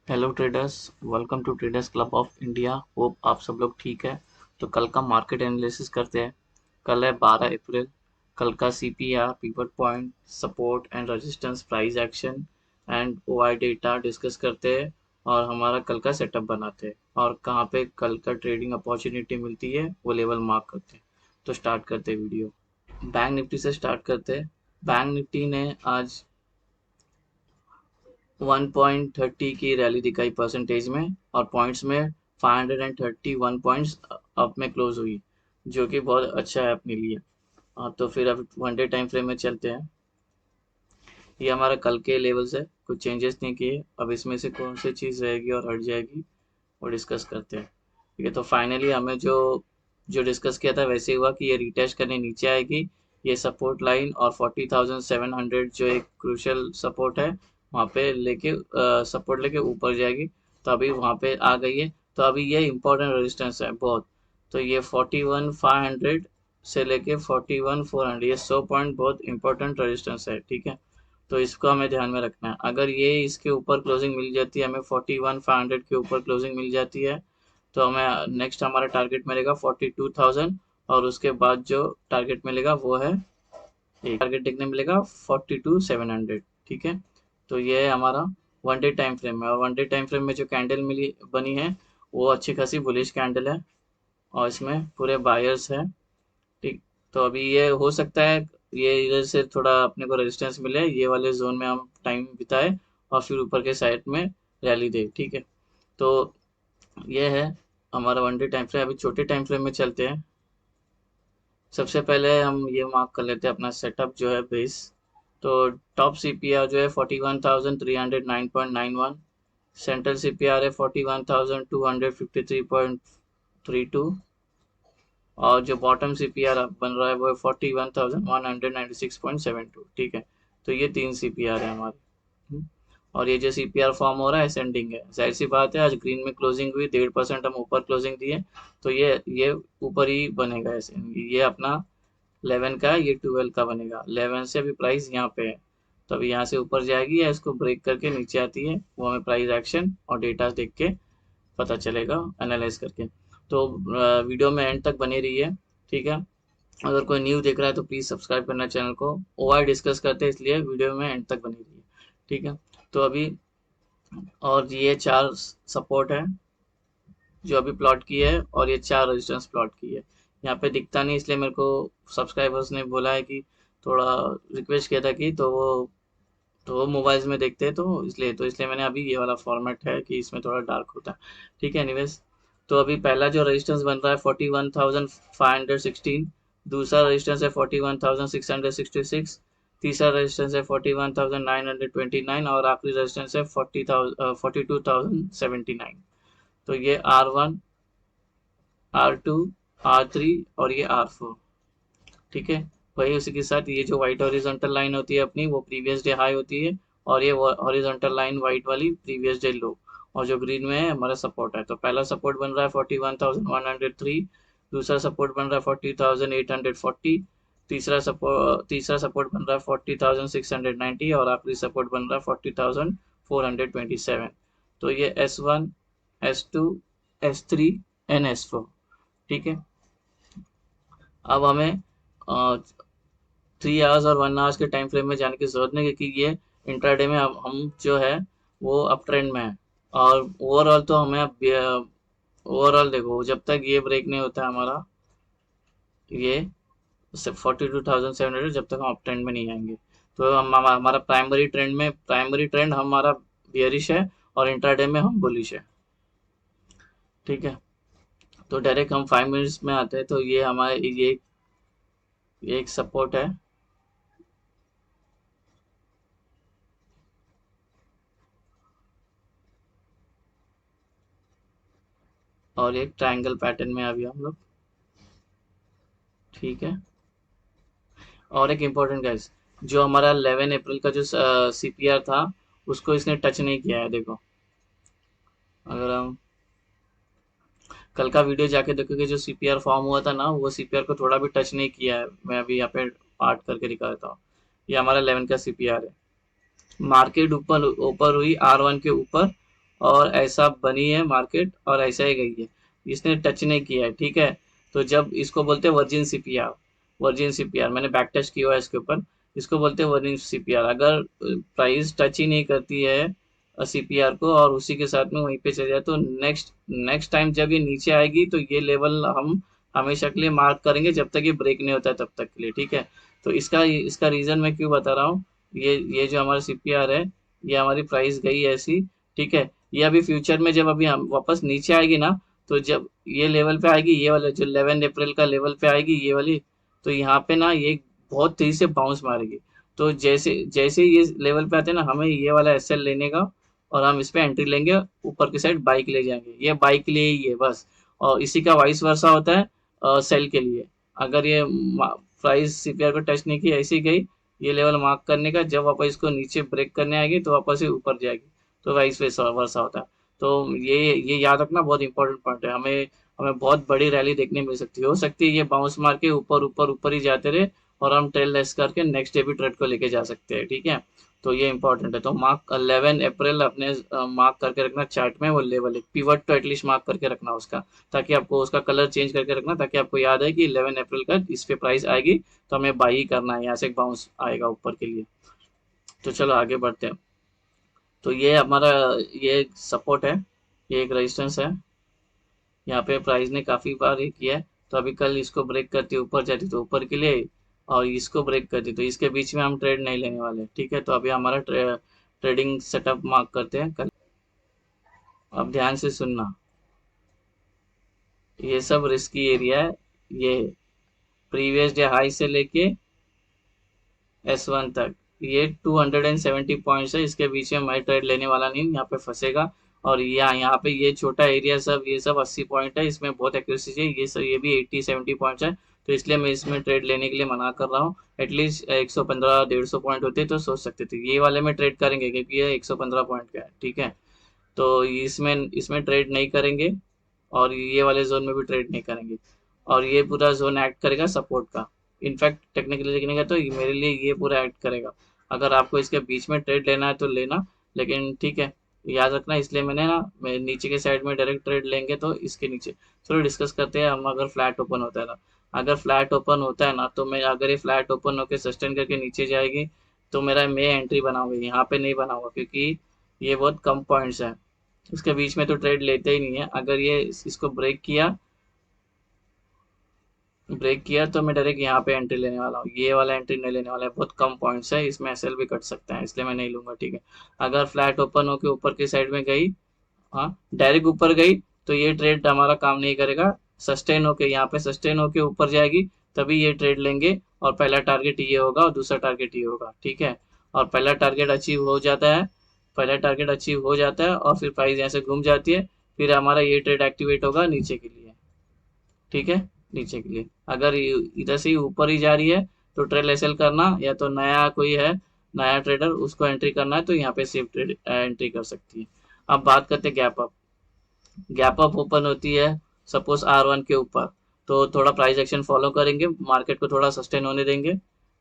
Hello traders, welcome to traders club of India. Hope आप सब लोग ठीक है। तो कल का मार्केट एनालिसिस करते हैं। कल है 12 अप्रैल। कल का CPR, pivot point, support and resistance, price action and OI data discuss करते हैं और हमारा कल का सेटअप बनाते हैं और कहाँ पे कल का ट्रेडिंग अपॉर्चुनिटी मिलती है वो लेवल मार्क करते हैं। तो स्टार्ट करते हैं वीडियो। बैंक निफ्टी से स्टार्ट करते हैं। बैंक निफ्टी ने आज 1.30 की रैली दिखाई परसेंटेज में और पॉइंट्स में 531 पॉइंट्स अप में क्लोज हुई, जो कि बहुत अच्छा है अपने लिए। हाँ, तो फिर अब 1 डे टाइम फ्रेम में चलते हैं। ये हमारा कल के लेवल्स है, कुछ चेंजेस नहीं किए। अब इसमें से कौन सी चीज़ रहेगी और हट जाएगी वो डिस्कस करते हैं। ठीक है, तो फाइनली हमें जो जो डिस्कस किया था वैसे ही हुआ कि ये रिटेस्ट करने नीचे आएगी। ये सपोर्ट लाइन और 40,700 जो एक क्रूशियल सपोर्ट है, वहाँ पे लेके सपोर्ट लेके ऊपर जाएगी। तो अभी वहाँ पे आ गई है। तो अभी ये इंपॉर्टेंट रेजिस्टेंस है बहुत। तो ये 41,500 से लेके 41,400, ये 100 पॉइंट बहुत इंपॉर्टेंट रेजिस्टेंस है। ठीक है, तो इसको हमें ध्यान में रखना है। अगर ये इसके ऊपर क्लोजिंग मिल जाती है, हमें 41,500 के ऊपर क्लोजिंग मिल जाती है, तो हमें नेक्स्ट हमारा टारगेट मिलेगा 42,000। और उसके बाद जो टारगेट मिलेगा वो है, एक टारगेट देखने मिलेगा 42,700। ठीक है, तो ये है हमारा 1 डे टाइम फ्रेम में। और 1 डे टाइम फ्रेम में जो कैंडल मिली बनी है वो अच्छी खासी बुलिश कैंडल है और इसमें पूरे बायर्स है। ठीक, तो अभी ये हो सकता है ये इधर से थोड़ा अपने को रेजिस्टेंस मिले, ये वाले जोन में हम टाइम बिताए और फिर ऊपर के साइड में रैली दे। ठीक है, तो ये है हमारा 1 डे टाइम फ्रेम। अभी छोटे टाइम फ्रेम में चलते हैं। सबसे पहले हम ये मार्क कर लेते हैं अपना सेटअप जो है बेस। तो टॉप सीपीआर जो है 41,309.91। सेंट्रल सीपीआर है 41,253.32। और जो बॉटम सीपीआर बन रहा है वो है 41,196.72। ठीक है, तो ये 3 सीपीआर है हमारे। और ये जो सीपीआर फॉर्म हो रहा है असेंडिंग है, जाहिर सी बात है। आज ग्रीन में क्लोजिंग हुई, 1.5% हम ऊपर क्लोजिंग दिए, तो ये ऊपर ही बनेगा ऐसे। ये अपना 11 का, ये 12 का बनेगा। 11 से अभी प्राइस यहाँ पे है, तो अभी यहाँ से ऊपर जाएगी या इसको ब्रेक करके नीचे आती है, वो हमें प्राइस एक्शन और डेटा देख के पता चलेगा, एनालाइज करके। तो वीडियो में एंड तक बने रहिए। ठीक है, अगर कोई न्यू देख रहा है तो प्लीज़ सब्सक्राइब करना चैनल को। ओआई डिस्कस करते हैं इसलिए वीडियो में एंड तक बने रहिए। ठीक है, तो अभी और ये 4 सपोर्ट है जो अभी प्लॉट की है और ये 4 रेजिस्टेंस प्लॉट की है। यहाँ पे दिखता नहीं इसलिए मेरे को सब्सक्राइबर्स ने बोला है कि थोड़ा रिक्वेस्ट किया था कि तो वो मोबाइल्स में देखते हैं, तो इसलिए मैंने अभी ये वाला फॉर्मेट है कि इसमें थोड़ा डार्क होता है। ठीक है, एनीवेज। तो अभी पहला जो रेजिस्टेंस बन रहा है 41,516। दूसरा रेजिस्टेंस है 41,666। तीसरा रेजिस्टेंस है 41,929 और आखिरी रेजिस्टेंस है 42,079। तो ये R1, R2, R3 और ये R4। ठीक है, वही उसी के साथ ये जो व्हाइट हॉरिजॉन्टल लाइन होती है अपनी, वो प्रीवियस डे हाई होती है और ये हॉरिजॉन्टल लाइन व्हाइट वाली प्रीवियस डे लो। और जो ग्रीन में है हमारा सपोर्ट है। तो पहला सपोर्ट बन रहा है 41,103। दूसरा सपोर्ट बन रहा है 40,840। तीसरा सपोर्ट बन रहा है 40,690 और आखिरी सपोर्ट बन रहा है 40,427। तो ये S1, S2, S3 and S4। ठीक है, अब हमें 3 आवर्स और 1 आवर्स के टाइम फ्रेम में जाने की जरूरत नहीं, क्योंकि ये इंट्राडे में हम जो है वो अप ट्रेंड में है। और ओवरऑल तो हमें अब ओवरऑल देखो, जब तक ये ब्रेक नहीं होता है हमारा, ये 42,700, जब तक हम अप ट्रेंड में नहीं आएंगे तो हमारा प्राइमरी ट्रेंड हमारा बियरिश है और इंट्राडे में हम बुलिश है। ठीक है, तो डायरेक्ट हम 5 मिनट्स में आते हैं। तो ये हमारे ये एक सपोर्ट है और एक ट्रायंगल पैटर्न में अभी हम लोग। ठीक है, और एक इम्पोर्टेंट गाइस, जो हमारा 11 अप्रैल का जो सीपीआर था उसको इसने टच नहीं किया है। देखो, अगर हम कल का वीडियो जाके देखोगे, जो सीपीआर फॉर्म हुआ था ना, वो सीपीआर को थोड़ा भी टच नहीं किया है। मैं अभी यहाँ पे पार्ट करके दिखा देता हूँ। ये हमारा 11 का सीपीआर है। मार्केट ऊपर ऊपर हुई R1 के ऊपर और ऐसा बनी है मार्केट और ऐसा ही गई है, इसने टच नहीं किया है, ठीक है। तो जब इसको बोलते हैं वर्जिन सीपीआर, वर्जिन सीपीआर मैंने बैक टेस्ट किया है इसके ऊपर, इसको बोलते हैं वर्जिन सीपीआर। अगर प्राइस टच ही नहीं करती है सीपीआर को और उसी के साथ में वहीं पे चले जाए, तो नेक्स्ट नेक्स्ट टाइम जब ये नीचे आएगी तो ये लेवल हम हमेशा के लिए मार्क करेंगे, जब तक ये ब्रेक नहीं होता है तब तक के लिए, ठीक है। तो इसका इसका रीजन मैं क्यों बता रहा हूँ, ये जो हमारा सीपीआर है, ये हमारी प्राइस गई है ऐसी, ठीक है। ये अभी फ्यूचर में जब अभी हम वापस नीचे आएगी ना, तो जब ये लेवल पे आएगी, ये वाला जो 11 अप्रैल का लेवल पे आएगी ये वाली, तो यहाँ पे ना ये बहुत तेजी से बाउंस मारेगी। तो जैसे जैसे ये लेवल पे आते हैं ना, हमें ये वाला एसएल लेने का और हम इस पे एंट्री लेंगे, ऊपर की साइड बाइक ले जाएंगे, ये बाइक के लिए ही है बस। और इसी का वाइस वर्सा होता है सेल के लिए। अगर ये प्राइस सीपीआर को टच नहीं की, ऐसी गई, ये लेवल मार्क करने का, जब वापस इसको नीचे ब्रेक करने आएगी तो वापस ही ऊपर जाएगी, तो वाइस वर्सा होता है। तो ये याद रखना बहुत इंपॉर्टेंट पॉइंट है। हमें हमें बहुत बड़ी रैली देखने मिल सकती है, हो सकती है ये बाउंस मार के ऊपर ऊपर ऊपर ही जाते रहे और हम ट्रेल लेस करके नेक्स्ट डे भी ट्रेड को लेके जा सकते हैं, ठीक है। तो ये इंपॉर्टेंट है। तो मार्क 11 अप्रैल अपने मार्क करके रखना चार्ट में, वो लेवल एक पिवट तो एटलीस्ट मार्क करके रखना उसका, ताकि आपको उसका कलर चेंज करके रखना, ताकि आपको याद है कि 11 अप्रैल का इस पे प्राइस आएगी तो हमें बाई ही करना है, यहाँ से एक बाउंस आएगा ऊपर के लिए। तो चलो आगे बढ़ते हैं। तो ये हमारा ये सपोर्ट है, ये एक रेजिस्टेंस है, यहाँ पे प्राइस ने काफी बार ये किया है। तो अभी कल इसको ब्रेक करती ऊपर जाती तो ऊपर के लिए, और इसको ब्रेक करती तो इसके बीच में हम ट्रेड नहीं लेने वाले, ठीक है। तो अभी हमारा ट्रेडिंग सेटअप मार्क करते हैं कल। अब ध्यान से सुनना, ये सब रिस्की एरिया है। ये प्रीवियस डे हाई से लेके S1 तक, ये 270 पॉइंट्स है, इसके बीच में मैं ट्रेड लेने वाला नहीं हूँ, यहाँ पे फंसेगा। और यहाँ पे ये छोटा एरिया सब, ये सब 80 पॉइंट है, इसमें बहुत एक्यूरेसी चाहिए, ये सब ये भी 80-70 पॉइंट्स है। तो इसलिए मैं इसमें ट्रेड लेने के लिए मना कर रहा हूँ। एटलीस्ट 115-150 पॉइंट होते तो सोच सकते थे, ये वाले में ट्रेड करेंगे क्योंकि ये 115 पॉइंट का है, ठीक है। तो इसमें इसमें ट्रेड नहीं करेंगे, और ये वाले जोन में भी ट्रेड नहीं करेंगे। और ये पूरा जोन एक्ट करेगा सपोर्ट का। इनफैक्ट टेक्निकली देखने का तो मेरे लिए ये पूरा एक्ट करेगा। अगर आपको इसके बीच में ट्रेड लेना है तो लेना, लेकिन ठीक है, याद रखना। इसलिए मैंने ना, मैं नीचे के साइड में डायरेक्ट ट्रेड लेंगे तो इसके नीचे। चलो डिस्कस करते हैं हम। अगर फ्लैट ओपन होता है ना, अगर फ्लैट ओपन होता है ना, तो मैं अगर ये फ्लैट ओपन होकर सस्टेन करके नीचे जाएगी, तो मेरा मैं एंट्री बनाऊंगी, यहाँ पे नहीं बनाऊंगा क्योंकि ये बहुत कम पॉइंट्स है। इसके बीच में तो ट्रेड लेते ही नहीं है। अगर ये इसको ब्रेक किया तो मैं डायरेक्ट यहाँ पे एंट्री लेने वाला हूँ, ये वाला एंट्री नहीं लेने वाला है, बहुत कम पॉइंट्स है, इसमें एसएल भी कट सकता है, इसलिए मैं नहीं लूंगा, ठीक है। अगर फ्लैट ओपन होके ऊपर की साइड में गई, हाँ डायरेक्ट ऊपर गई, तो ये ट्रेड हमारा काम नहीं करेगा। सस्टेन होके यहाँ पे सस्टेन होके ऊपर जाएगी, तभी ये ट्रेड लेंगे। और पहला टारगेट ये होगा और दूसरा टारगेट ये होगा, ठीक है। और पहला टारगेट अचीव हो जाता है और फिर प्राइस यहाँ से घूम जाती है, फिर हमारा ये ट्रेड एक्टिवेट होगा नीचे के लिए, ठीक है। नीचे के लिए अगर इधर से ही ऊपर ही जा रही है, तो ट्रेल एसएल करना, या तो नया कोई है, नया ट्रेडर, उसको एंट्री करना है, तो यहाँ पे सेफ ट्रेड एंट्री कर सकती है। अब बात करते हैं gap up. Gap up open होती है सपोज R1 के ऊपर, तो थोड़ा प्राइस एक्शन फॉलो करेंगे, मार्केट को थोड़ा सस्टेन होने देंगे,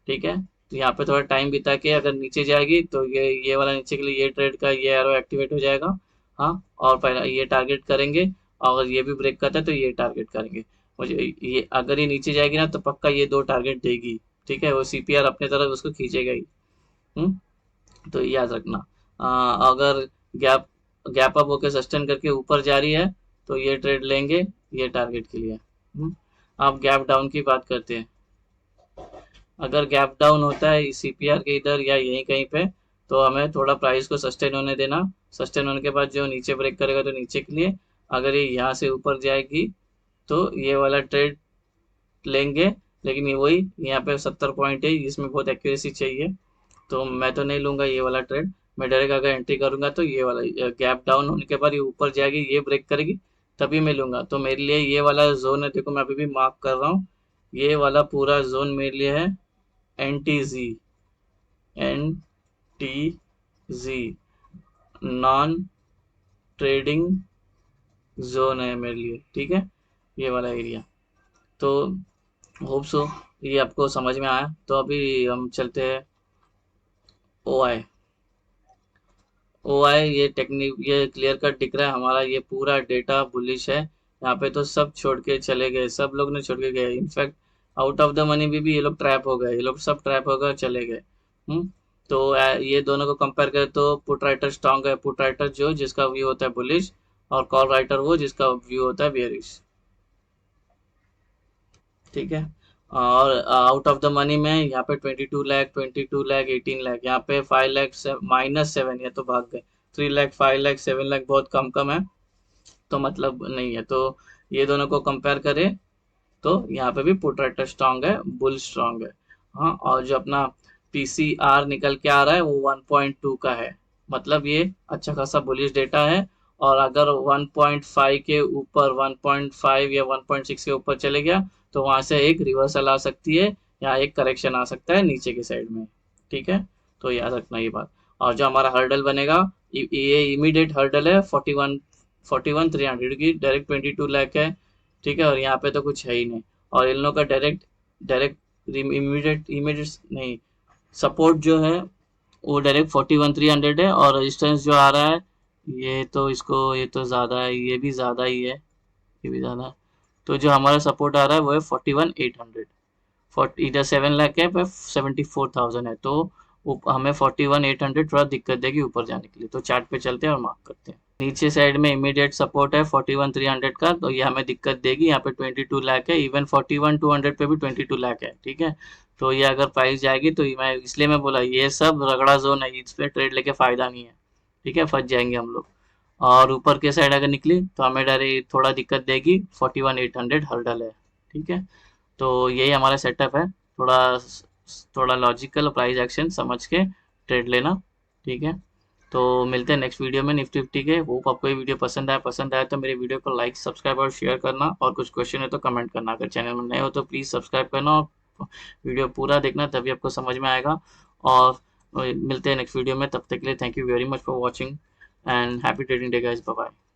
ठीक है। तो यहाँ पे थोड़ा टाइम बिता के अगर नीचे जाएगी, तो ये वाला नीचे के लिए ये ट्रेड का ये एरो एक्टिवेट हो जाएगा, हाँ। और पहला ये टारगेट करेंगे, और ये भी ब्रेक करता है तो ये टारगेट करेंगे। मुझे ये अगर ये नीचे जाएगी ना, तो पक्का ये दो टारगेट देगी, ठीक है। वो सीपीआर अपने तरफ उसको खींचेगा ही। हम्म। तो ये याद रखना। अगर गैप गैप अप होकर सस्टेन करके ऊपर जा रही है, तो ये ट्रेड लेंगे, ये टारगेट के लिए। अब गैप डाउन की बात करते हैं। अगर गैप डाउन होता है सीपीआर के इधर या यहीं कहीं पे, तो हमें थोड़ा प्राइस को सस्टेन होने देना। सस्टेन होने के बाद जो नीचे ब्रेक करेगा तो नीचे के लिए, अगर ये यहाँ से ऊपर जाएगी, तो ये वाला ट्रेड लेंगे। लेकिन ये वही, यहाँ पे 70 पॉइंट है, इसमें बहुत एक्यूरेसी चाहिए, तो मैं तो नहीं लूंगा ये वाला ट्रेड। मैं डायरेक्ट अगर एंट्री करूंगा तो ये वाला गैप डाउन होने के बाद ये ऊपर जाएगी, ये ब्रेक करेगी, तभी मैं लूंगा। तो मेरे लिए ये वाला जोन है, देखो मैं अभी भी मार्क कर रहा हूँ, ये वाला पूरा जोन मेरे लिए है NTZ, NTZ, non trading zone है मेरे लिए, ठीक है, ये वाला एरिया। तो होप सो ये आपको समझ में आया। तो अभी हम चलते हैं OI। ओ आई ये टेक्निक ये क्लियर कट दिख रहा है हमारा, ये पूरा डेटा बुलिश है। यहाँ पे तो सब छोड़ के चले गए, सब लोग ने छोड़ के गए, in fact out of the money भी ये लोग ट्रैप हो गए, ये लोग सब ट्रैप होकर चले गए। तो ये दोनों को कंपेयर करें तो पुट राइटर स्ट्रांग है, पुट राइटर जो जिसका व्यू होता है बुलिश, और कॉल राइटर वो जिसका व्यू होता है बेयरिश। ठीक है। और आउट ऑफ द मनी में यहाँ पे 22 लाख, 22 लाख, 18 लाख, यहाँ पे 5 लाख -7, ये तो भाग गए। 3 लाख, 5 लाख, 7 लाख बहुत कम कम है, तो मतलब नहीं है। तो ये दोनों को कंपेयर करें तो यहाँ पे भी पुट राइटर स्ट्रांग है, बुल स्ट्रांग है। हाँ, और जो अपना पीसीआर निकल के आ रहा है वो 1.2 का है, मतलब ये अच्छा खासा बुलिश डेटा है। और अगर 1.5 के ऊपर, 1.5 या 1.6 के ऊपर चले गया तो वहां से एक रिवर्सल आ सकती है, या एक करेक्शन आ सकता है नीचे की साइड में। ठीक है, तो याद रखना ये बात। और जो हमारा हर्डल बनेगा, ये इमीडिएट हर्डल है 41 300 की, डायरेक्ट 22 लाख है। ठीक है, और यहाँ पे तो कुछ है ही नहीं। और इन लोगों का डायरेक्ट डायरेक्ट इमीडिएट इमीडिएट नहीं, सपोर्ट जो है वो डायरेक्ट 41 300 है, और रेजिस्टेंस जो आ रहा है ये तो इसको ये तो ज़्यादा है, ये भी ज़्यादा ही है, ये भी ज़्यादा है। तो जो हमारा सपोर्ट आ रहा है वो है 41 800। 40 इधर 7 लाख है पर 74,000 है, तो हमें 41 800 थोड़ा दिक्कत देगी ऊपर जाने के लिए। तो चार्ट पे चलते हैं और मार्क करते हैं। नीचे साइड में इमीडिएट सपोर्ट है 41 300 का, तो ये हमें दिक्कत देगी। यहाँ पे 22 लाख है, इवन 41 200 पे भी 22 लाख है। ठीक है, तो ये अगर प्राइस जाएगी तो मैं इसलिए मैं बोला ये सब रगड़ा जोन है, इस पे ट्रेड लेके फायदा नहीं है। ठीक है, फंस जाएंगे हम लोग। और ऊपर के साइड अगर निकली तो हमें डायरेक्ट थोड़ा दिक्कत देगी, 41 800 हर्डल है। ठीक है, तो यही हमारा सेटअप है, थोड़ा थोड़ा लॉजिकल प्राइस एक्शन समझ के ट्रेड लेना। ठीक है, तो मिलते हैं नेक्स्ट वीडियो में निफ्टी फिफ्टी के। होप आपको ये वीडियो पसंद आया तो मेरे वीडियो को लाइक, सब्सक्राइब और शेयर करना, और कुछ क्वेश्चन है तो कमेंट करना। अगर चैनल में नए हो तो प्लीज़ सब्सक्राइब करना और वीडियो पूरा देखना, तभी आपको समझ में आएगा। और मिलते हैं नेक्स्ट वीडियो में, तब तक के लिए thank you very much for watching and happy trading day guys, bye bye.